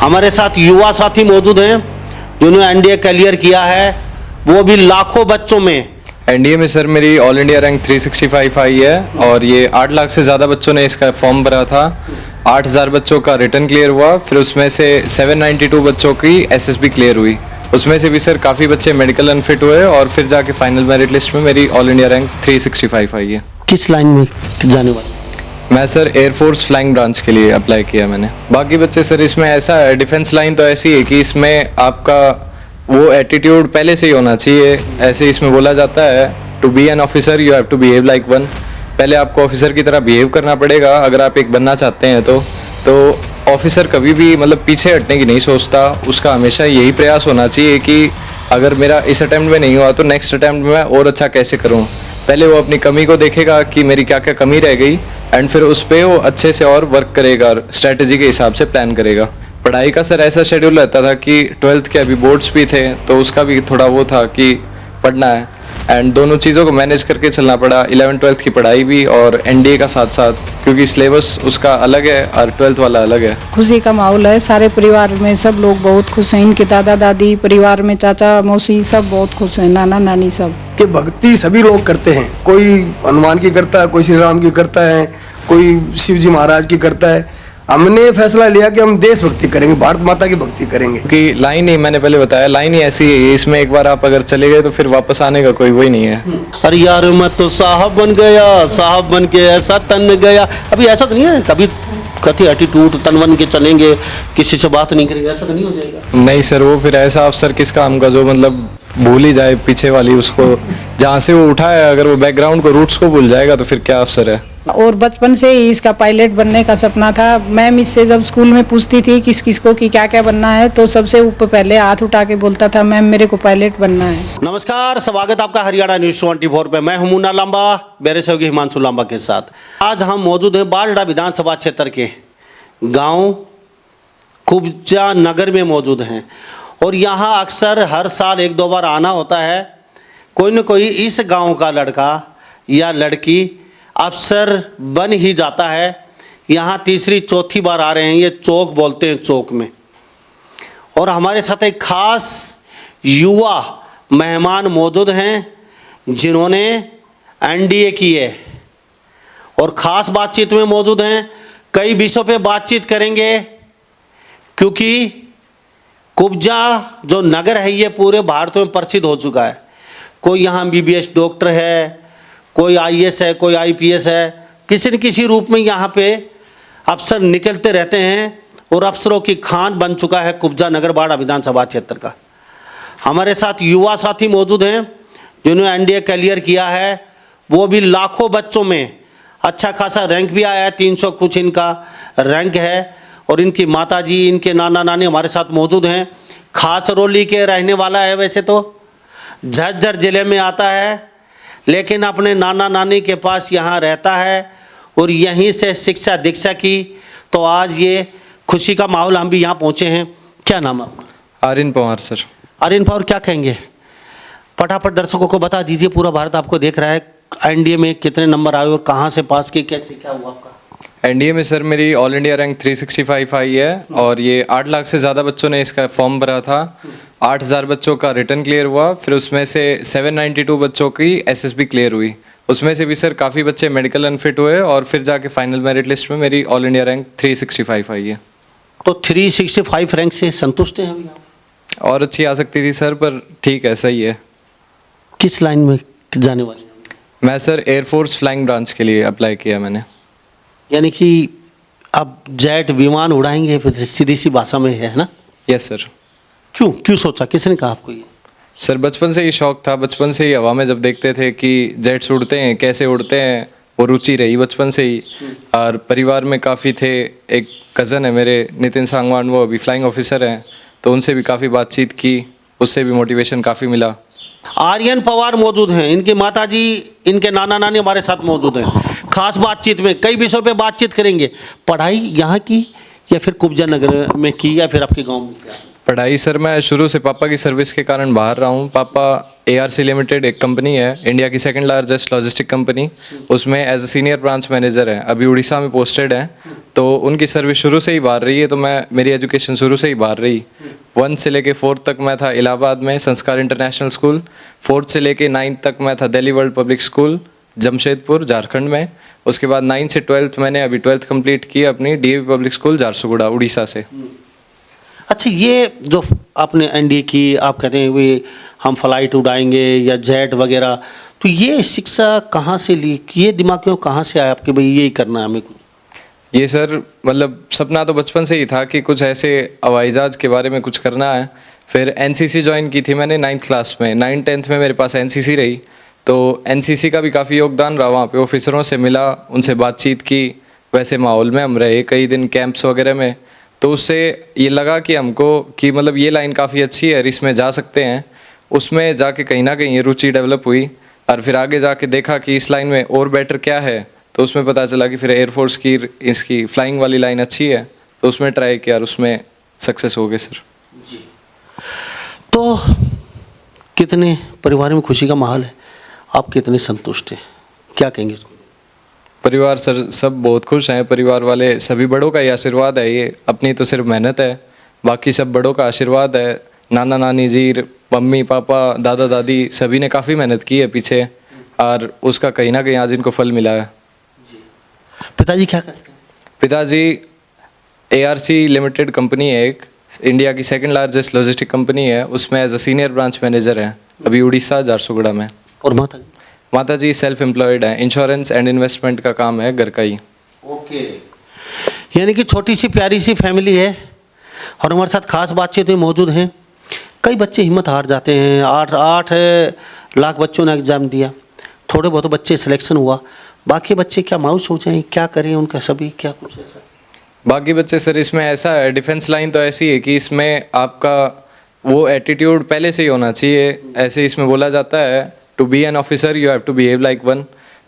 हमारे साथ युवा साथी मौजूद हैं जिन्होंने एनडीए क्लियर किया है, वो भी लाखों बच्चों में। एनडीए में सर मेरी ऑल इंडिया रैंक 365 आई है और ये 8 लाख से ज़्यादा बच्चों ने इसका फॉर्म भरा था। 8000 बच्चों का रिटर्न क्लियर हुआ, फिर उसमें से 792 बच्चों की एसएसबी क्लियर हुई। उसमें से भी सर काफ़ी बच्चे मेडिकल अनफिट हुए और फिर जाके फाइनल मेरिट लिस्ट में मेरी ऑल इंडिया रैंक 365 आई है। किस लाइन में जाने वाले? मैं सर एयरफोर्स फ्लाइंग ब्रांच के लिए अप्लाई किया मैंने। बाकी बच्चे सर इसमें ऐसा है, डिफेंस लाइन तो ऐसी है कि इसमें आपका वो एटीट्यूड पहले से ही होना चाहिए। ऐसे इसमें बोला जाता है to be an officer you have to behave like one. पहले आपको ऑफिसर की तरह बिहेव करना पड़ेगा अगर आप एक बनना चाहते हैं तो ऑफिसर कभी भी मतलब पीछे हटने की नहीं सोचता। उसका हमेशा यही प्रयास होना चाहिए कि अगर मेरा इस अटेम्प्ट में नहीं हुआ तो नेक्स्ट अटेम्प्ट में मैं और अच्छा कैसे करूँ। पहले वो अपनी कमी को देखेगा कि मेरी क्या क्या कमी रह गई एंड फिर उस पर वो अच्छे से और वर्क करेगा, स्ट्रेटजी के हिसाब से प्लान करेगा। पढ़ाई का सर ऐसा शेड्यूल रहता था कि 12th के अभी बोर्ड्स भी थे तो उसका भी थोड़ा वो था कि पढ़ना है एंड दोनों चीज़ों को मैनेज करके चलना पड़ा। 11th-12th की पढ़ाई भी और एनडीए का साथ साथ, क्योंकि सिलेबस उसका अलग है और 12th वाला अलग है। खुशी का माहौल है, सारे परिवार में सब लोग बहुत खुश हैं। इनके दादा दादी, परिवार में चाचा मौसी सब बहुत खुश हैं, नाना नानी सब। कि भक्ति सभी लोग करते हैं, कोई हनुमान की करता है, कोई श्री राम की करता है, कोई शिव जी महाराज की करता है। हमने फैसला लिया कि हम देशभक्ति करेंगे, भारत माता की भक्ति करेंगे। क्योंकि लाइन ही मैंने पहले बताया, लाइन ही ऐसी है, इसमें एक बार आप अगर चले गए तो फिर वापस आने का कोई वही नहीं है। अरे यार मैं तो साहब बन गया, साहब बन के ऐसा तन गया। अभी ऐसा तो नहीं है कभी कथी एटीट्यूड तन बन के चलेंगे, किसी से बात नहीं करेंगे, ऐसा तो नहीं हो जाएगा? नहीं सर, वो फिर ऐसा अफसर किस काम का जो मतलब भूल ही जाए पीछे वाली उसको, जहाँ से वो उठा है, अगर वो बैकग्राउंड को रूट्स को भूल जाएगा तो फिर क्या अफसर है। और बचपन से ही इसका पायलट बनने का सपना था। मैम इससे जब स्कूल में पूछती थी किस किस को कि क्या क्या बनना है तो सबसे ऊपर पहले हाथ उठा के बोलता था मैम मेरे को पायलट बनना है। नमस्कार, स्वागत आपका हरियाणा न्यूज 24 पे। मैं हूं मुन्ना लांबा, मेरे सहयोगी हिमांशु लांबा के साथ। आज हम मौजूद हैं बारडा विधानसभा क्षेत्र के गांव कुब्जा नगर में मौजूद हैं और यहाँ अक्सर हर साल 1-2 बार आना होता है। कोई न कोई इस गाँव का लड़का या लड़की अफसर बन ही जाता है। यहाँ तीसरी चौथी बार आ रहे हैं, ये चौक बोलते हैं चौक में। और हमारे साथ एक खास युवा मेहमान मौजूद हैं जिन्होंने एनडीए की है और ख़ास बातचीत में मौजूद हैं। कई विषयों पे बातचीत करेंगे क्योंकि कुब्जा जो नगर है ये पूरे भारत में प्रसिद्ध हो चुका है। कोई यहाँ बीबीएस डॉक्टर है, कोई आईएएस है, कोई आईपीएस है, किसी न किसी रूप में यहाँ पे अफसर निकलते रहते हैं और अफसरों की खान बन चुका है कुब्जा नगर बाड़ा विधानसभा क्षेत्र का। हमारे साथ युवा साथी मौजूद हैं जिन्होंने एनडीए क्लियर किया है, वो भी लाखों बच्चों में। अच्छा खासा रैंक भी आया है, 300 कुछ इनका रैंक है। और इनकी माताजी, इनके नाना नानी हमारे साथ मौजूद हैं। खासरौली के रहने वाला है, वैसे तो झज्जर ज़िले में आता है लेकिन अपने नाना नानी के पास यहाँ रहता है और यहीं से शिक्षा दीक्षा की। तो आज ये खुशी का माहौल, हम भी यहाँ पहुँचे हैं। क्या नाम है आपका? आर्यन पवार सर। आर्यन पवार, क्या कहेंगे? फटाफट दर्शकों को बता दीजिए, पूरा भारत आपको देख रहा है। एनडीए में कितने नंबर आए और कहाँ से पास किए, कैसे क्या हुआ आपका? एनडीए में सर मेरी ऑल इंडिया रैंक 365 आई है और ये 8 लाख से ज़्यादा बच्चों ने इसका फॉर्म भरा था। 8000 बच्चों का रिटर्न क्लियर हुआ, फिर उसमें से 792 बच्चों की एसएसबी क्लियर हुई। उसमें से भी सर काफ़ी बच्चे मेडिकल अनफिट हुए और फिर जाके फाइनल मेरिट लिस्ट में मेरी ऑल इंडिया रैंक 365 आई है। तो 365 रैंक से संतुष्ट हैं अभी आप? और अच्छी आ सकती थी सर, पर ठीक है, सही है। किस लाइन में जाने वाले? मैं सर एयरफोर्स फ्लाइंग ब्रांच के लिए अप्लाई किया मैंने। यानी कि अब जेट विमान उड़ाएंगे, फिर सीधी सी भाषा में है ना? Yes sir. क्यों सोचा, किसने कहा आपको ये? सर बचपन से ही शौक था, बचपन से ही हवा में जब देखते थे कि जेट्स उड़ते हैं, कैसे उड़ते हैं, वो रुचि रही बचपन से ही। और परिवार में काफ़ी थे, एक कज़न है मेरे नितिन सांगवान, वो अभी फ्लाइंग ऑफिसर हैं, तो उनसे भी काफ़ी बातचीत की, उससे भी मोटिवेशन काफ़ी मिला। आर्यन पवार मौजूद हैं, इनकी माताजी, इनके नाना नानी हमारे साथ मौजूद हैं। खास बातचीत में कई विषयों पे बातचीत करेंगे। पढ़ाई यहाँ की या फिर कुब्जा नगर में की या फिर आपके गांव में? पढ़ाई सर मैं शुरू से पापा की सर्विस के कारण बाहर रहा हूँ। पापा ARC लिमिटेड एक कंपनी है, इंडिया की सेकंड लार्जेस्ट लॉजिस्टिक कंपनी, उसमें as a senior branch manager है। अभी उड़ीसा में पोस्टेड है तो उनकी सर्विस शुरू से ही बाहर रही है, तो मेरी एजुकेशन शुरू से ही बाहर रही। 1 से लेके 4 तक मैं था इलाहाबाद में संस्कार इंटरनेशनल स्कूल, 4 से लेके 9 तक मैं था Delhi world public school Jamshedpur Jharkhand में। उसके बाद 9 से 12th मैंने अभी 12th कंप्लीट की अपनी DAV public school Jharsuguda Orissa से। अच्छा, ये जो आपने एनडीए की, आप कहते हैं भी हम फ्लाइट उड़ाएंगे या जेट वगैरह, तो ये शिक्षा कहाँ से ली, ये दिमाग में कहाँ से आया आपके भाई यही करना है हमें कुछ? ये सर मतलब सपना तो बचपन से ही था कि कुछ ऐसे हवाई जहाज़ के बारे में कुछ करना है। फिर एनसीसी ज्वाइन की थी मैंने 9th क्लास में। 9th 10th में मेरे पास एनसीसी रही, तो एनसीसी का भी काफ़ी योगदान रहा। वहाँ पे ऑफिसरों से मिला, उनसे बातचीत की, वैसे माहौल में हम रहे कई दिन कैंप्स वगैरह में। तो उससे ये लगा कि हमको कि मतलब ये लाइन काफ़ी अच्छी है, इसमें जा सकते हैं। उसमें जाके कहीं ना कहीं ये रुचि डेवलप हुई और फिर आगे जाके देखा कि इस लाइन में और बेटर क्या है, तो उसमें पता चला कि फिर एयरफोर्स की इसकी फ्लाइंग वाली लाइन अच्छी है, तो उसमें ट्राई किया और उसमें सक्सेस हो गए सर। तो कितने परिवार में खुशी का माहौल है, आप कितने संतुष्ट हैं, क्या कहेंगे इसको? परिवार सर सब बहुत खुश हैं, परिवार वाले सभी बड़ों का ही आशीर्वाद है। ये अपनी तो सिर्फ मेहनत है, बाकी सब बड़ों का आशीर्वाद है। नाना नानी जी, मम्मी पापा, दादा दादी सभी ने काफ़ी मेहनत की है पीछे, और उसका कहीं ना कहीं आज इनको फल मिला है। पिताजी क्या करते हैं? पिताजी ARC लिमिटेड कंपनी है, एक इंडिया की 2nd लार्जेस्ट लॉजिस्टिक कंपनी है, उसमें as a senior branch manager हैं अभी उड़ीसा झारसुगुड़ा में। और माता जी? माता जी सेल्फ एम्प्लॉयड हैं, इंश्योरेंस एंड इन्वेस्टमेंट का काम है घर का ही। ओके, यानी कि छोटी सी प्यारी सी फैमिली है और हमारे साथ खास बातचीत में मौजूद हैं। कई बच्चे हिम्मत हार जाते हैं। 8 लाख बच्चों ने एग्ज़ाम दिया, थोड़े बहुत बच्चे सिलेक्शन हुआ, बाकी बच्चे क्या मायूस हो जाएं, क्या करें उनका सभी, क्या कुछ ऐसा? बाकी बच्चे सर इसमें ऐसा है, डिफेंस लाइन तो ऐसी है कि इसमें आपका वो एटीट्यूड पहले से ही होना चाहिए। ऐसे इसमें बोला जाता है to be an officer you have to behave like one.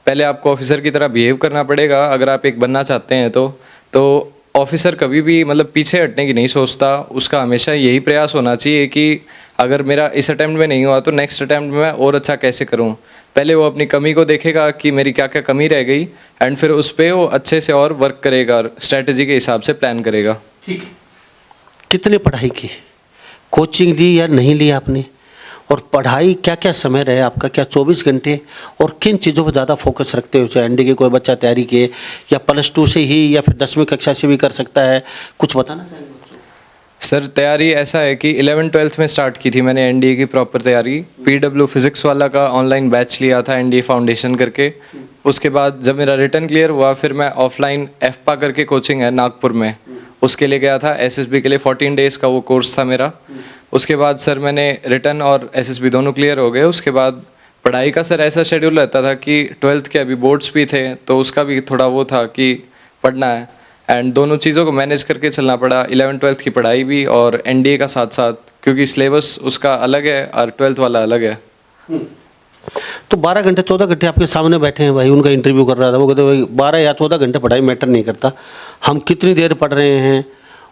पहले आपको ऑफिसर की तरह बिहेव करना पड़ेगा अगर आप एक बनना चाहते हैं तो ऑफिसर कभी भी मतलब पीछे हटने की नहीं सोचता। उसका हमेशा यही प्रयास होना चाहिए कि अगर मेरा इस अटैम्प्ट में नहीं हुआ तो नेक्स्ट अटैम्प्ट में मैं और अच्छा कैसे करूं। पहले वो अपनी कमी को देखेगा कि मेरी क्या क्या कमी रह गई, एंड फिर उस पर वो अच्छे से और वर्क करेगा और स्ट्रैटेजी के हिसाब से प्लान करेगा। ठीक है। कितने पढ़ाई की, कोचिंग ली या नहीं ली आपने, और पढ़ाई क्या क्या समय रहे आपका, क्या 24 घंटे, और किन चीज़ों पर ज़्यादा फोकस रखते हो? चाहे एनडी के कोई बच्चा तैयारी किए या +2 से ही या फिर 10वीं कक्षा से भी कर सकता है, कुछ बताना चाहेंगे? सर तैयारी ऐसा है कि 11th-12th में स्टार्ट की थी मैंने एनडीए की प्रॉपर तैयारी। PW फिज़िक्स वाला का ऑनलाइन बैच लिया था एनडीए फाउंडेशन करके। उसके बाद जब मेरा रिटर्न क्लियर हुआ फिर मैं ऑफलाइन FPA करके कोचिंग है नागपुर में, उसके लिए गया था। SSB के लिए 14 डेज़ का वो कोर्स था मेरा। उसके बाद सर मैंने रिटर्न और SSB दोनों क्लियर हो गए। उसके बाद पढ़ाई का सर ऐसा शेड्यूल रहता था कि 12th के अभी बोर्ड्स भी थे तो उसका भी थोड़ा वो था कि पढ़ना है, एंड दोनों चीज़ों को मैनेज करके चलना पड़ा। 11th-12th की पढ़ाई भी और एनडीए का साथ साथ, क्योंकि सिलेबस उसका अलग है और 12th वाला अलग है। तो 12 घंटे 14 घंटे आपके सामने बैठे हैं भाई, उनका इंटरव्यू कर रहा था, वो कहते भाई 12 या 14 घंटे पढ़ाई मैटर नहीं करता, हम कितनी देर पढ़ रहे हैं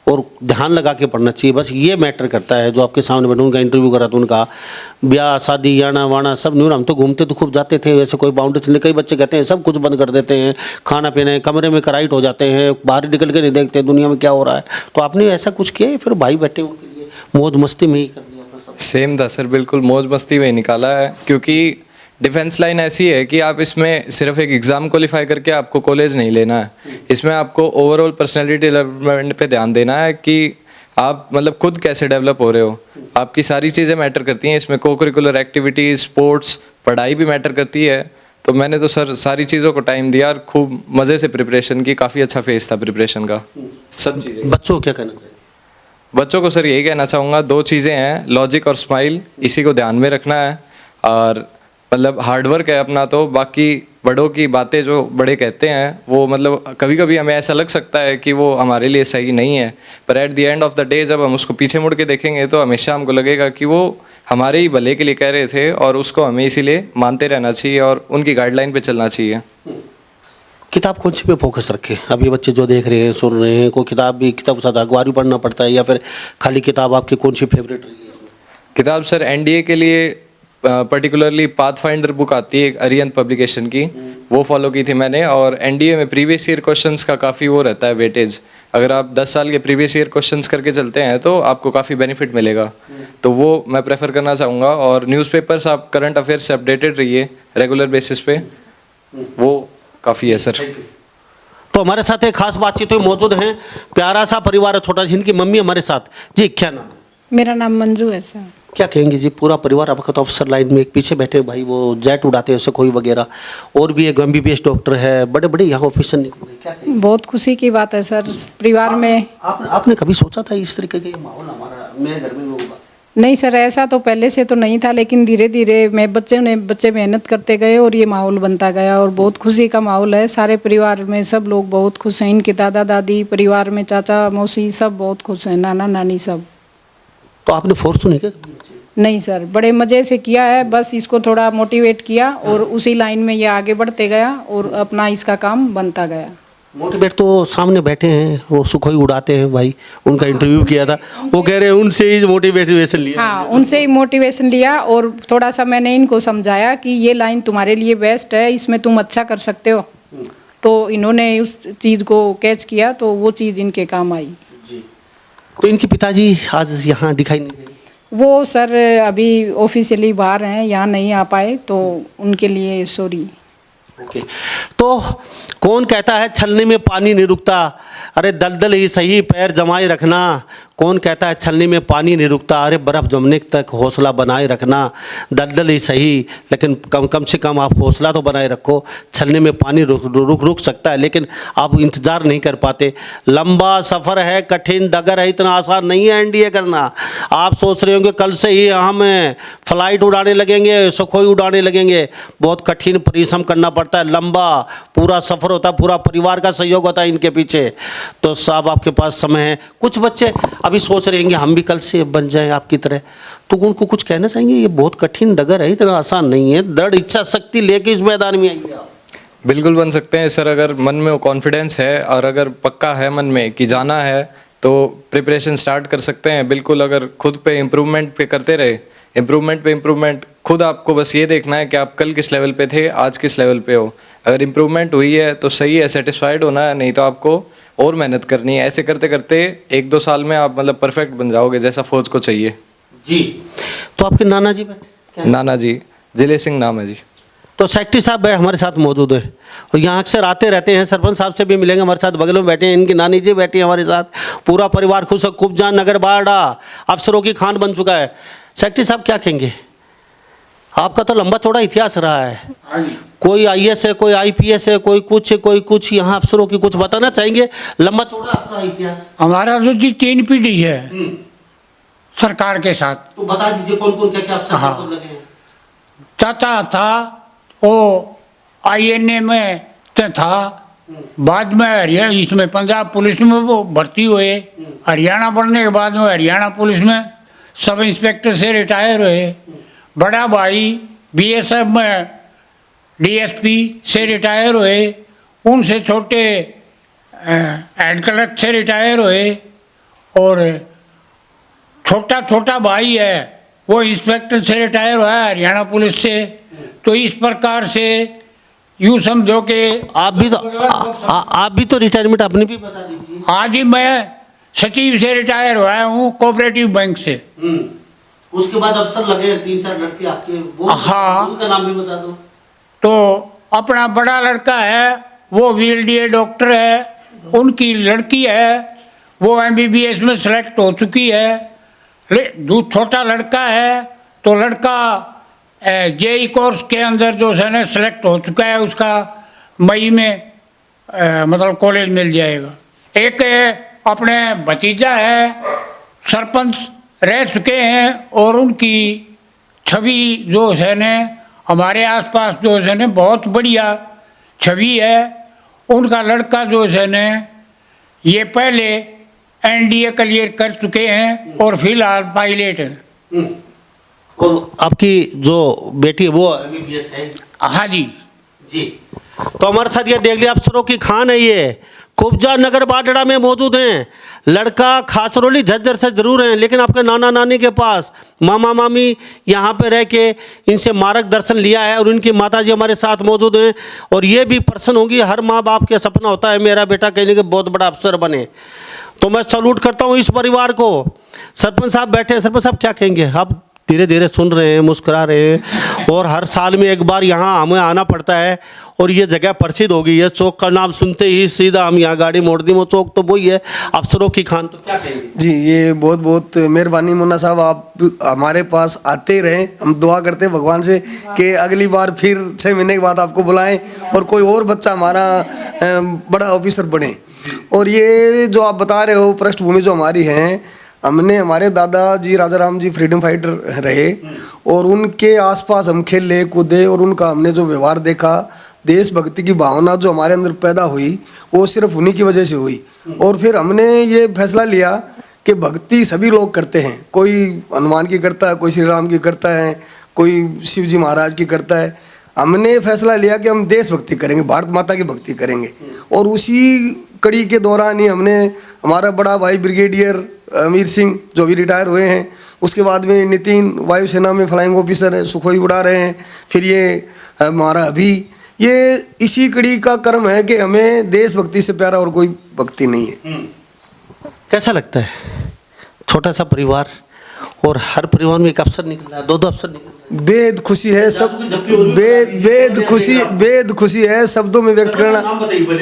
और ध्यान लगा के पढ़ना चाहिए, बस ये मैटर करता है। जो आपके सामने बैठे उनका इंटरव्यू करा तो उनका ब्याह शादी याना वाना सब नहीं, हम तो घूमते तो खूब जाते थे, वैसे कोई बाउंड्री नहीं। कई बच्चे कहते हैं सब कुछ बंद कर देते हैं, खाना पीना कमरे में कराइट हो जाते हैं, बाहर निकल के नहीं देखते दुनिया में क्या हो रहा है। तो आपने ऐसा कुछ किया है? फिर भाई बैठे उनके लिए मौज मस्ती में ही कर दिया अपना सब? सेम था सर, बिल्कुल मौज मस्ती में ही निकाला है, क्योंकि डिफेंस लाइन ऐसी है कि आप इसमें सिर्फ एक एग्ज़ाम क्वालिफाई करके आपको कॉलेज नहीं लेना है। इसमें आपको ओवरऑल पर्सनैलिटी डेवलपमेंट पे ध्यान देना है कि आप मतलब खुद कैसे डेवलप हो रहे हो। आपकी सारी चीज़ें मैटर करती हैं इसमें, को करिकुलर एक्टिविटीज़, स्पोर्ट्स, पढ़ाई भी मैटर करती है। तो मैंने तो सर सारी चीज़ों को टाइम दिया और खूब मज़े से प्रिपरेशन की। काफ़ी अच्छा फेज था प्रिपरेशन का, सब चीज़ें। बच्चों को क्या कहना चाहिए? बच्चों को सर यही कहना चाहूँगा, 2 चीज़ें हैं, लॉजिक और स्माइल, इसी को ध्यान में रखना है। और मतलब हार्डवर्क है अपना, तो बाकी बड़ों की बातें जो बड़े कहते हैं वो मतलब कभी कभी हमें ऐसा लग सकता है कि वो हमारे लिए सही नहीं है, पर at the end of the day जब हम उसको पीछे मुड़ के देखेंगे तो हमेशा हमको लगेगा कि वो हमारे ही भले के लिए कह रहे थे, और उसको हमें इसीलिए मानते रहना चाहिए और उनकी गाइडलाइन पे चलना चाहिए। किताब कौन सी पे फोकस रखे? अब ये बच्चे जो देख रहे हैं सुन रहे हैं, कोई किताब भी किताब के साथ अखबार भी पढ़ना पड़ता है या फिर खाली किताब आपकी कौन सी फेवरेट रही है? किताब सर एनडीए के लिए पर्टिकुलरली पाथफाइंडर बुक आती है एक अरिहंत पब्लिकेशन की, वो फॉलो की थी मैंने। और एनडीए में प्रीवियस ईयर क्वेश्चंस का काफ़ी वो रहता है वेटेज, अगर आप 10 साल के प्रीवियस ईयर क्वेश्चंस करके चलते हैं तो आपको काफ़ी बेनिफिट मिलेगा, तो वो मैं प्रेफर करना चाहूँगा। और न्यूज़पेपर्स आप करंट अफेयर्स से अपडेटेड रहिए रेगुलर बेसिस पे, वो काफ़ी है सर। तो हमारे साथ एक खास बातचीत हुई, मौजूद हैं प्यारा सा परिवार है छोटा, जिनकी मम्मी हमारे साथ। जी क्या नाम? मेरा नाम मंजू है सर। क्या कहेंगे जी, पूरा परिवार आपका तो अफसर लाइन में, एक पीछे बैठे भाई वो जेट उड़ाते हैं सखोई वगैरह, और भी एक MBBS डॉक्टर है, बड़े बड़े यहाँ ऑफिसर निकले, क्या कहेंगे? बहुत खुशी की बात है सर परिवार में। आपने कभी सोचा था इस तरीके का माहौल हमारा मेरे घर में होगा? नहीं सर, ऐसा तो पहले से तो नहीं था, लेकिन धीरे धीरे बच्चे मेहनत करते गए और ये माहौल बनता गया, और बहुत खुशी का माहौल है। सारे परिवार में सब लोग बहुत खुश हैं, इनके दादा दादी, परिवार में चाचा मौसी सब बहुत खुश हैं, नाना नानी सब। तो आपने फोर्स तो नहीं किया कभी? नहीं सर, बड़े मज़े से किया है, बस इसको थोड़ा मोटिवेट किया और उसी लाइन में ये आगे बढ़ते गया और अपना इसका काम बनता गया। मोटिवेट तो सामने बैठे हैं, वो सुखोई उड़ाते हैं भाई, उनका इंटरव्यू किया था, वो कह रहे हैं उनसे ही मोटिवेशन लिया। हाँ, उनसे ही मोटिवेशन लिया और थोड़ा सा मैंने इनको समझाया कि ये लाइन तुम्हारे लिए बेस्ट है, इसमें तुम अच्छा कर सकते हो, तो इन्होंने उस चीज़ को कैच किया, तो वो चीज़ इनके काम आई। जी। तो इनके पिताजी आज यहाँ दिखाई नहीं दे? वो सर अभी ऑफिशियली बाहर हैं, यहाँ नहीं आ पाए, तो उनके लिए सॉरी। ओके। तो कौन कहता है छलनी में पानी नहीं रुकता, अरे दलदल ही सही पैर जमाए रखना। कौन कहता है छलनी में पानी नहीं रुकता, अरे बर्फ़ जमने तक हौसला बनाए रखना। दलदल ही सही, लेकिन कम से कम आप हौसला तो बनाए रखो। छलनी में पानी रुक सकता है, लेकिन आप इंतज़ार नहीं कर पाते। लंबा सफ़र है, कठिन डगर है, इतना आसान नहीं है एनडीए करना। आप सोच रहे होंगे कल से ही हम फ्लाइट उड़ाने लगेंगे, सुखोई उड़ाने लगेंगे, बहुत कठिन परिश्रम करना पड़ता है, लंबा पूरा सफ़र होता है, पूरा परिवार का सहयोग होता है इनके पीछे। तो साहब आपके पास समय है। कुछ बच्चे अभी सोच रहे हैं हम भी कल से बन जाएं आपकी तरह, तो उनको कुछ कहना चाहेंगे? ये बहुत कठिन डगर है, इतना आसान नहीं है। दृढ़ इच्छा शक्ति लेके इस मैदान में आइए आप। बिल्कुल बन सकते हैं सर, अगर मन में वो कॉन्फिडेंस है और अगर पक्का है मन में कि जाना है तो प्रिपरेशन स्टार्ट कर सकते हैं। बिल्कुल, अगर खुद पे इम्प्रूवमेंट पे करते रहे, इम्प्रूवमेंट पे इम्प्रूवमेंट, खुद आपको बस ये देखना है कि आप कल किस लेवल पे थे, आज किस लेवल पे हो। अगर इम्प्रूवमेंट हुई है तो सही है, सेटिस्फाइड होना है, नहीं तो आपको और मेहनत करनी है। ऐसे करते करते 1-2 साल में आप मतलब परफेक्ट बन जाओगे, जैसा फौज को चाहिए। जी। तो आपके नाना जी बैठे? नाना जी जिले सिंह नाम है जी। तो सेक्रेटरी साहब हमारे साथ मौजूद है और यहाँ अक्सर आते रहते हैं, सरपंच साहब से भी मिलेंगे, हमारे साथ बगल में बैठे हैं, इनकी नानी जी बैठी है हमारे साथ। पूरा परिवार खुश है, खूबजान नगर बाड़ा अफसरों की खान बन चुका है। सेक्रेटरी साहब क्या कहेंगे? आपका तो लंबा चौड़ा इतिहास रहा है, कोई IAS है, कोई IPS है, कोई कुछ यहाँ अफसरों की कुछ बताना चाहेंगे? लंबा चौड़ा आपका इतिहास। हमारा तो जी 3 पीढ़ी है सरकार के साथ। तो बता दीजिए कौन कौन क्या क्या अफसर हाँ। कब लगे हैं? चाचा था वो INA में था, बाद में हरियाणा इसमें पंजाब पुलिस में वो भर्ती हुए, हरियाणा बढ़ने के बाद में हरियाणा पुलिस में सब इंस्पेक्टर से रिटायर हुए। बड़ा भाई BSF में DSP से रिटायर हुए, उनसे छोटे हेड क्लर्क से रिटायर हुए, और छोटा भाई है वो इंस्पेक्टर से रिटायर हुआ है हरियाणा पुलिस से। तो इस प्रकार से यूँ समझो कि आप भी तो रिटायरमेंट अपनी भी बता दीजिए। आज ही मैं सचिव से रिटायर हुआ हूँ कोऑपरेटिव बैंक से। उसके बाद अफसर लगे 3-4 लड़के आपके, वो हाँ। उनका नाम भी बता दो। तो अपना बड़ा लड़का है वो VLDA डॉक्टर है, उनकी लड़की है वो MBBS में सेलेक्ट हो चुकी है। छोटा लड़का है तो लड़का JEE कोर्स के अंदर जो है ना सेलेक्ट हो चुका है, उसका मई में मतलब कॉलेज मिल जाएगा। एक अपने भतीजा है सरपंच रह चुके हैं, और उनकी छवि जो है न हमारे आसपास जो है न बहुत बढ़िया छवि है। उनका लड़का जो है न ये पहले NDA क्लियर कर चुके हैं और फिलहाल पायलट हैं। और आपकी जो बेटी है वो MBBS है? हाँ जी। जी। तो हमारे साथ ये देख लिया, अफसरों की खान है ये, कुब्जा नगर बाडड़ा में मौजूद हैं। लड़का खासरोली झज्जर से जरूर हैं, लेकिन आपके नाना नानी के पास मामा मामी यहाँ पे रह के इनसे मार्गदर्शन लिया है और इनकी माताजी हमारे साथ मौजूद हैं। और ये भी पर्सन होंगी, हर माँ बाप के सपना होता है मेरा बेटा कहीं के बहुत बड़ा अफसर बने। तो मैं सैल्यूट करता हूँ इस परिवार को। सरपंच साहब बैठे हैं, सरपंच साहब क्या कहेंगे? आप धीरे धीरे सुन रहे हैं, मुस्कुरा रहे हैं, और हर साल में एक बार यहाँ हमें आना पड़ता है और ये जगह प्रसिद्ध हो गई है। चौक का नाम सुनते ही सीधा हम यहाँ गाड़ी मोड़ दी। वो चौक तो वही है अफसरों की खान। तो क्या कहेंगे? जी, ये बहुत बहुत मेहरबानी मुन्ना साहब, आप हमारे पास आते रहें। हम दुआ करते हैं भगवान से कि अगली बार फिर 6 महीने के बाद आपको बुलाएं और कोई और बच्चा हमारा बड़ा ऑफिसर बने। और ये जो आप बता रहे हो पृष्ठभूमि जो हमारी है, हमने हमारे दादाजी राजा राम जी फ्रीडम फाइटर रहे और उनके आसपास हम खेले कूदे और उनका हमने जो व्यवहार देखा, देशभक्ति की भावना जो हमारे अंदर पैदा हुई, वो सिर्फ उन्हीं की वजह से हुई। और फिर हमने ये फैसला लिया कि भक्ति सभी लोग करते हैं। कोई हनुमान की करता है, कोई श्री राम की करता है, कोई शिव जी महाराज की करता है। हमने फैसला लिया कि हम देशभक्ति करेंगे, भारत माता की भक्ति करेंगे। और उसी कड़ी के दौरान ही हमने हमारा बड़ा भाई ब्रिगेडियर अमीर सिंह जो भी रिटायर हुए हैं, उसके बाद में नितिन वायुसेना में फ्लाइंग ऑफिसर है, सुखोई उड़ा रहे हैं, फिर ये हमारा अभी, ये इसी कड़ी का कर्म है कि हमें देशभक्ति से प्यारा और कोई भक्ति नहीं है। कैसा लगता है? छोटा सा परिवार और हर परिवार में एक अफसर निकल रहा है, 2 अफसर निकल रहे हैं। बेद खुशी है सब, बेद खुशी है शब्दों में व्यक्त करना।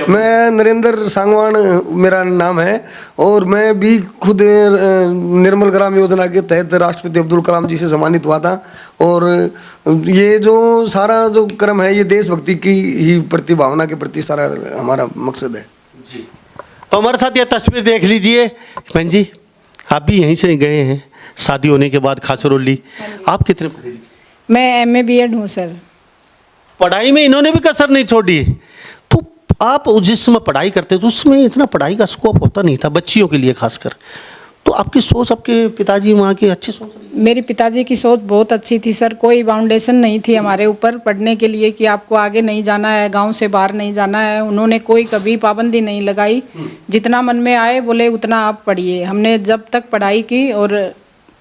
मैं नरेंद्र सांगवान मेरा नाम है और मैं भी खुद निर्मल ग्राम योजना के तहत राष्ट्रपति अब्दुल कलाम जी से सम्मानित हुआ था। और ये जो सारा जो क्रम है, ये देशभक्ति की ही प्रति भावना के प्रति सारा हमारा मकसद है। तो हमारे साथ ये तस्वीर देख लीजिए। बहन जी, आप भी यहीं से गए हैं शादी होने के बाद खासरोली। आप कितने पढ़े लिखे? मैं MA B.Ed हूँ सर। पढ़ाई में इन्होंने भी कसर नहीं छोड़ी। तो आप जिस समय पढ़ाई करते थे उसमें इतना पढ़ाई का स्कोप होता नहीं था बच्चियों के लिए खासकर। तो आपकी सोच, आपके पिताजी माँ की अच्छी सोच रही? मेरे पिताजी की सोच बहुत अच्छी थी सर। कोई बाउंडेशन नहीं थी हमारे ऊपर पढ़ने के लिए कि आपको आगे नहीं जाना है, गांव से बाहर नहीं जाना है। उन्होंने कोई कभी पाबंदी नहीं लगाई। जितना मन में आए बोले उतना आप पढ़िए। हमने जब तक पढ़ाई की और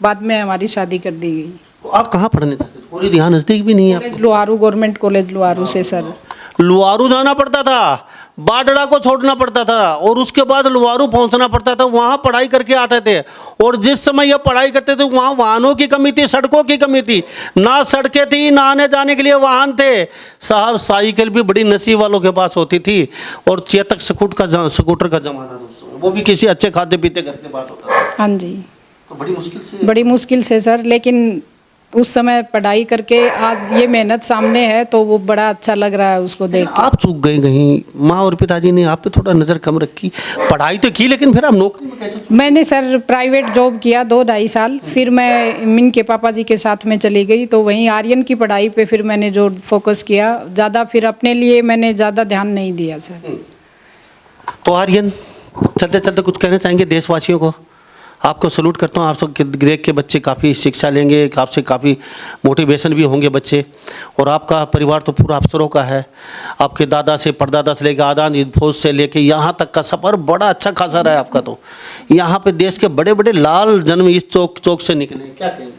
बाद में हमारी शादी कर दी गई। तो आप कहाँ पढ़ने जाते थे? कोई यहाँ नज़दीक भी नहीं है? College Loharu, government college Loharu से सर। लुहारू जाना पड़ता था, बाडड़ा को छोड़ना पड़ता था और उसके बाद लुहारू पहुंचना पड़ता था। वहाँ पढ़ाई करके आते थे और जिस समय ये पढ़ाई करते थे वहाँ वाहनों की कमी थी, सड़कों की कमी थी। ना सड़कें थी, ना आने जाने के लिए वाहन थे। साहब, साइकिल भी बड़ी नसीब वालों के पास होती थी और चेतक स्कूटर का जमाना दोस्तों, वो भी किसी अच्छे खाते पीते घर के पास होता था। हाँ जी, तो बड़ी मुश्किल से सर। लेकिन उस समय पढ़ाई करके आज ये मेहनत सामने है तो वो बड़ा अच्छा लग रहा है उसको देख के। आप चूक गए कहीं, माँ और पिताजी ने आप पे थोड़ा नज़र कम रखी। पढ़ाई तो की लेकिन फिर आप नौकरी में कैसे? मैंने सर प्राइवेट जॉब किया 2-2.5 साल, फिर मैं इनके पापा जी के साथ में चली गई। तो वहीं आर्यन की पढ़ाई पे फिर मैंने जो फोकस किया ज़्यादा, फिर अपने लिए मैंने ज़्यादा ध्यान नहीं दिया सर। तो आर्यन, चलते चलते कुछ कहना चाहेंगे देशवासियों को? आपको सलूट करता हूँ। आप सब देख के बच्चे काफ़ी शिक्षा लेंगे, आपसे काफ़ी मोटिवेशन भी होंगे बच्चे। और आपका परिवार तो पूरा अफसरों का है। आपके दादा से परदादा से लेकर आज़ाद फौज से लेकर यहाँ तक का सफ़र बड़ा अच्छा खासा रहा है आपका। तो यहाँ पे देश के बड़े बड़े लाल जन्म इस चौक से निकले, क्या कहेंगे?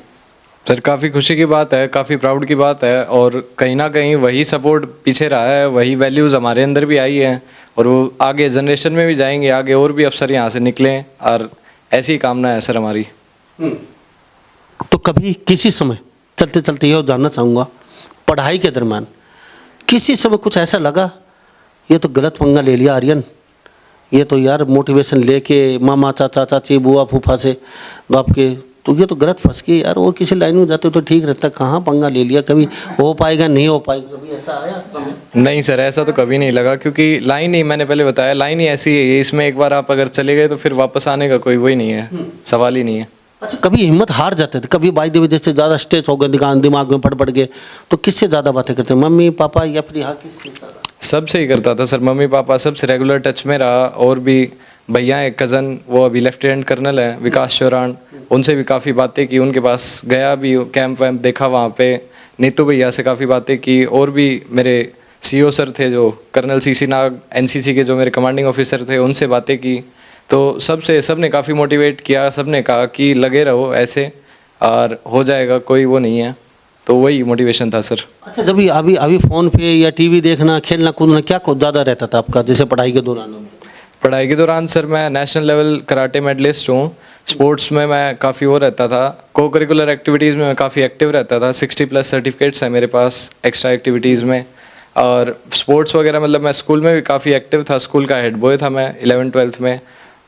सर, काफ़ी खुशी की बात है, काफ़ी प्राउड की बात है। और कहीं ना कहीं वही सपोर्ट पीछे रहा है, वही वैल्यूज़ हमारे अंदर भी आई हैं और वो आगे जनरेशन में भी जाएंगे। आगे और भी अफसर यहाँ से निकलें और ऐसी कामना है सर हमारी। तो कभी किसी समय चलते चलते यह जानना चाहूँगा, पढ़ाई के दरम्यान किसी समय कुछ ऐसा लगा ये तो गलत पंगा ले लिया आर्यन, ये तो यार मोटिवेशन लेके मामा चाचा चाची बुआ फूफा से आपके, तो ये तो गलत फंस गई यार, और किसी लाइन में जाते तो ठीक रहता, कहाँ पंगा ले लिया? कभी हो पाएगा नहीं हो पाएगा, कभी ऐसा आया समय? नहीं सर, ऐसा तो कभी नहीं लगा, क्योंकि लाइन ही, मैंने पहले बताया, लाइन ही ऐसी है। इसमें एक बार आप अगर चले गए तो फिर वापस आने का कोई वही नहीं है, सवाल ही नहीं है। अच्छा, कभी हिम्मत हार जाते थे? कभी बाई देवी जैसे ज़्यादा स्ट्रेस हो गए दिमाग में पड़ गए तो किससे ज़्यादा बातें करते, मम्मी पापा या फिर यहाँ किससे ज़्यादा? सबसे ही करता था सर, मम्मी पापा सबसे रेगुलर टच में रहा। और भी भैया एक कज़न, वो अभी लेफ्टिनेंट कर्नल है, विकास चौरान, उनसे भी काफ़ी बातें की, उनके पास गया भी, कैंप वैम्प देखा वहाँ पे। नीतू भैया से काफ़ी बातें की और भी मेरे सीओ सर थे जो कर्नल सीसी नाग, एनसीसी के जो मेरे कमांडिंग ऑफिसर थे, उनसे बातें की तो सब ने काफ़ी मोटिवेट किया। सब ने कहा कि लगे रहो ऐसे और हो जाएगा, कोई वो नहीं है। तो वही मोटिवेशन था सर। अच्छा, जब अभी अभी फ़ोन पे या टीवी देखना, खेलना कूदना क्या कुछ ज़्यादा रहता था आपका, जैसे पढ़ाई के दौरान? पढ़ाई के दौरान सर मैं नेशनल लेवल कराटे मेडलिस्ट हूँ। स्पोर्ट्स में मैं काफ़ी वो रहता था, को करिकुलर एक्टिविटीज़ में मैं काफ़ी एक्टिव रहता था। 60+ सर्टिफिकेट्स हैं मेरे पास एक्स्ट्रा एक्टिविटीज़ में। और स्पोर्ट्स वगैरह मतलब मैं स्कूल में भी काफ़ी एक्टिव था, स्कूल का हेड बॉय था मैं 11th-12th में।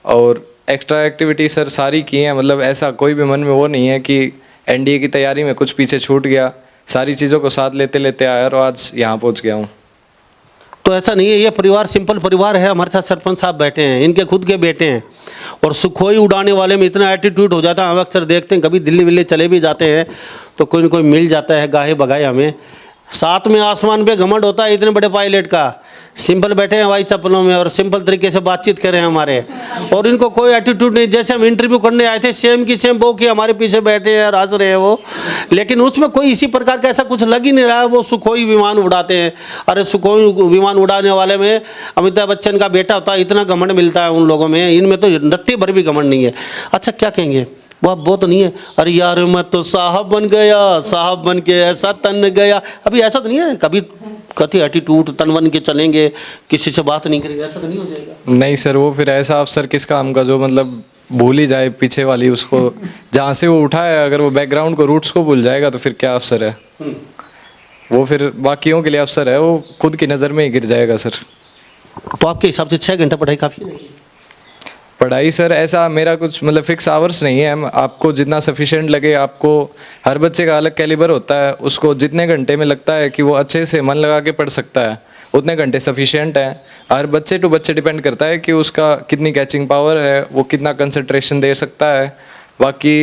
और एक्स्ट्रा एक्टिविटी सर सारी की हैं, मतलब ऐसा कोई भी मन में वो नहीं है कि एनडीए की तैयारी में कुछ पीछे छूट गया। सारी चीज़ों को साथ लेते लेते आया और आज यहाँ पहुँच गया हूँ। तो ऐसा नहीं है, ये परिवार सिंपल परिवार है। हमारे साथ सरपंच साहब बैठे हैं, इनके खुद के बेटे हैं और सुखोई उड़ाने वाले में इतना एटीट्यूड हो जाता है। हम अक्सर देखते हैं, कभी दिल्ली विल्ली चले भी जाते हैं तो कोई न कोई मिल जाता है गाहे बगाए हमें। साथ में आसमान पे घमंड होता है इतने बड़े पायलट का, सिंपल बैठे हैं हवाई चप्पलों में और सिंपल तरीके से बातचीत कर रहे हैं हमारे, और इनको कोई एटीट्यूड नहीं। जैसे हम इंटरव्यू करने आए थे, सेम की सेम वो कि हमारे पीछे बैठे हैं और हंस रहे हैं वो, लेकिन उसमें कोई इसी प्रकार का ऐसा कुछ लग ही नहीं रहा है। वो सुखोई विमान उड़ाते हैं। अरे सुखोई विमान उड़ाने वाले में अमिताभ बच्चन का बेटा होता है, इतना घमंड मिलता है उन लोगों में, इनमें तो रत्ती भर भी घमंड नहीं है। अच्छा, क्या कहेंगे, वो तो नहीं है अरे यार मैं तो साहब बन गया, साहब बन के ऐसा तन गया, अभी ऐसा तो नहीं है कभी कथी एटीट्यूड तन बन के चलेंगे, किसी से बात नहीं करेंगे, ऐसा तो नहीं हो जाएगा? नहीं सर, वो फिर ऐसा अफसर किस काम का जो मतलब भूल ही जाए पीछे वाली उसको, जहाँ से वो उठा है, अगर वो बैकग्राउंड को रूट्स को भूल जाएगा तो फिर क्या अफसर है वो? फिर बाकियों के लिए अफसर है, वो खुद की नज़र में ही गिर जाएगा सर। तो आपके हिसाब से 6 घंटा पढ़ाई काफ़ी है? पढ़ाई सर ऐसा मेरा कुछ मतलब फिक्स आवर्स नहीं है, आपको जितना सफिशिएंट लगे। आपको हर बच्चे का अलग कैलिबर होता है, उसको जितने घंटे में लगता है कि वो अच्छे से मन लगा के पढ़ सकता है उतने घंटे सफिशिएंट है। हर बच्चे टू बच्चे डिपेंड करता है कि उसका कितनी कैचिंग पावर है, वो कितना कंसंट्रेशन दे सकता है। बाकी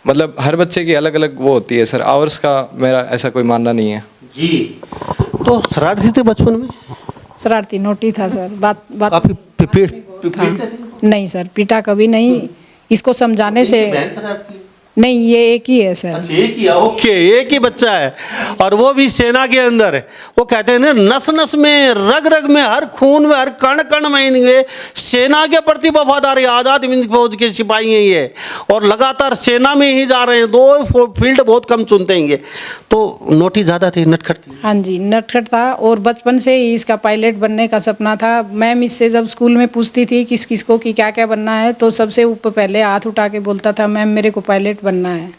मतलब हर बच्चे की अलग अलग वो होती है सर, आवर्स का मेरा ऐसा कोई मानना नहीं है जी। तो शरारती थे बचपन में? शरारती नोटी था सर, बात काफ़ी नहीं सर, पीटा कभी नहीं। इसको समझाने से नहीं, ये एक ही है सर। एक ही है, ओके, एक ही बच्चा है और वो भी सेना के अंदर है। वो कहते हैं ना, नस नस में, रग रग में, हर खून में, हर कण कण में इनके सेना के प्रति वफादार आज़ाद हिंद फौज के सिपाही हैं ये, और लगातार सेना में ही जा रहे हैं। दो फील्ड बहुत कम चुनते हैं ये। तो नोटी ज़्यादा थी, नटखट थी? हाँ जी, नटखट था और बचपन से ही इसका पायलट बनने का सपना था। मैम इससे जब स्कूल में पूछती थी किस किस को कि क्या क्या बनना है, तो सबसे ऊपर पहले हाथ उठा के बोलता था मैम मेरे को पायलट बनना है।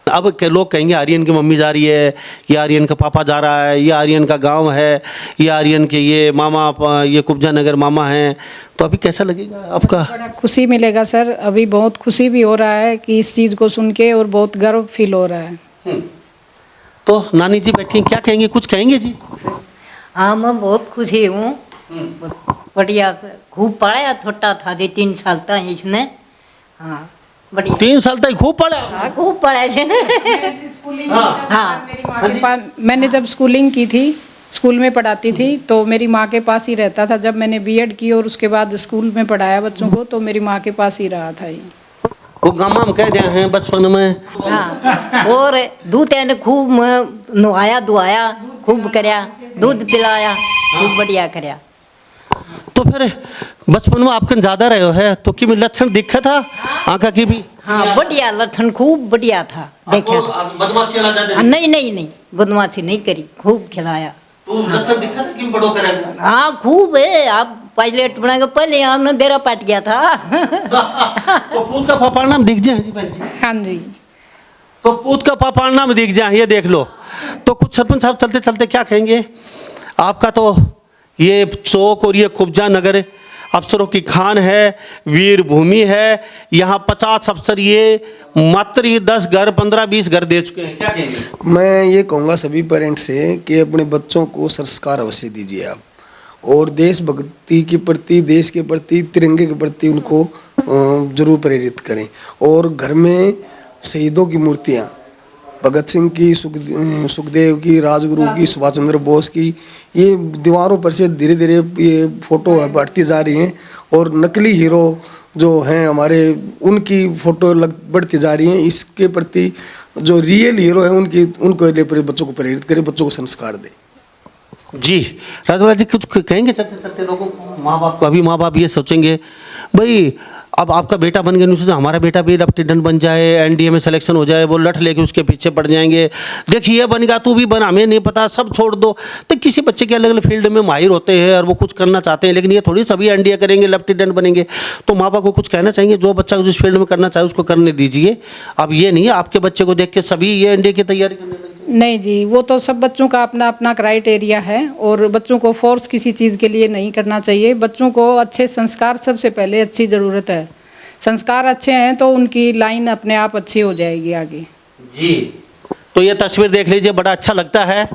अब के लोग कहेंगे आर्यन की मम्मी जा रही है, या आर्यन का पापा जा रहा है, या आर्यन का गांव है, या आर्यन के ये मामा, ये कुब्जा नगर मामा हैं, तो अभी कैसा लगेगा आपका? बड़ा खुशी मिलेगा सर, अभी बहुत खुशी भी हो रहा है कि इस चीज़ को सुन के, और बहुत गर्व फील हो रहा है। तो नानी जी बैठी हैं, क्या कहेंगे, कुछ कहेंगे जी? हाँ, मैं बहुत खुशी हूँ, बढ़िया से खूब पढ़ाया, छोटा था 3 साल तक इसने। हाँ बढ़िया, 3 साल तक खूब पढ़ा? हाँ खूब पढ़ाए थे। हाँ, मैंने जब स्कूलिंग की थी, स्कूल में पढ़ाती थी, तो मेरी माँ के पास ही रहता था। जब मैंने बीएड की और उसके बाद स्कूल में पढ़ाया बच्चों को, तो मेरी माँ के पास ही रहा था ये। वो गामा में कह दिया है बचपन में? हाँ, और दूध ने खूब नहाया धुआया, खूब करया, दूध पिलाया, खूब बढ़िया करया। तो फिर बचपन में आपकन ज्यादा रहे है तो कि लक्षण दिखा था आँखा की भी? हाँ बढ़िया लक्षण, खूब बढ़िया था, देखा था। बदमाशी वाला ज्यादा? नहीं, बदमाशी नहीं करी, खूब खिलाया। तो लक्षण दिखा था कि बड़ों करे? हाँ खूब है, आप पायलट बना के पहले हमने बेरा पाट गया था। तो पूत का पापा नाम दिख जाए जी बहन जी? हाँ जी, तो पूत का पापा नाम दिख जाए, ये देख लो। तो कुछ सरपंच साहब चलते चलते क्या कहेंगे? आपका तो ये चौक और ये कुब्जा नगर अफसरों की खान है, वीर भूमि है। यहाँ 50 अफसर ये मात्र ही 10 घर, 15-20 घर दे चुके हैं, क्या कहेंगे? मैं ये कहूँगा सभी पेरेंट्स से कि अपने बच्चों को संस्कार अवश्य दीजिए आप, और देशभक्ति के प्रति, देश के प्रति, तिरंगे के प्रति उनको जरूर प्रेरित करें। और घर में शहीदों की मूर्तियाँ, भगत सिंह की, सुखदेव की, राजगुरु की, सुभाष चंद्र बोस की, ये दीवारों पर से धीरे धीरे ये फोटो बढ़ती जा रही हैं, और नकली हीरो जो हैं हमारे, उनकी फोटो बढ़ती जा रही हैं। इसके प्रति जो रियल हीरो हैं उनको बच्चों को प्रेरित करें, बच्चों को संस्कार दें। जी राजवाला जी कुछ कहेंगे चलते चलते लोगों को, माँ बाप को? अभी माँ बाप ये सोचेंगे भाई अब आपका बेटा बन गया, नहीं सोचा हमारा बेटा भी लेफ्टिनेंट बन जाए, एनडीए में सिलेक्शन हो जाए, वो लठ लेके उसके पीछे पड़ जाएंगे, देखिए बनेगा तू भी बन, हमें नहीं पता, सब छोड़ दो। तो किसी बच्चे के अलग अलग फील्ड में माहिर होते हैं और वो कुछ करना चाहते हैं, लेकिन ये थोड़ी सभी एनडीए करेंगे लेफ्टिनेंट बनेंगे। तो माँ बाप को कुछ कहना चाहेंगे, जो बच्चा जिस फील्ड में करना चाहे उसको करने दीजिए। अब ये नहीं है आपके बच्चे को देख के सभी ये एनडीए की तैयारी करने लगे। नहीं जी, वो तो सब बच्चों का अपना अपना क्राइटेरिया है और बच्चों को फोर्स किसी चीज़ के लिए नहीं करना चाहिए। बच्चों को अच्छे संस्कार सबसे पहले अच्छी ज़रूरत है। संस्कार अच्छे हैं तो उनकी लाइन अपने आप अच्छी हो जाएगी आगे। जी तो ये तस्वीर देख लीजिए, बड़ा अच्छा लगता है।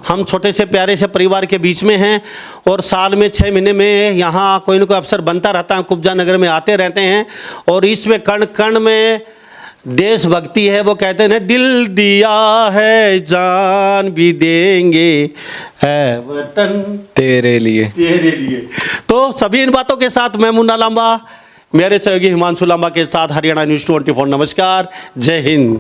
हम छोटे से प्यारे से परिवार के बीच में हैं और साल में 6 महीने में यहाँ कोई ना कोई अवसर बनता रहता है, कुब्जा नगर में आते रहते हैं और इसमें कण कण में देशभक्ति है। वो कहते हैं ना, दिल दिया है जान भी देंगे है वतन तेरे लिए। तेरे लिए। तो सभी इन बातों के साथ मैं मुन्ना लांबा, मेरे सहयोगी हिमांशु लांबा के साथ हरियाणा न्यूज़ 24। नमस्कार, जय हिंद।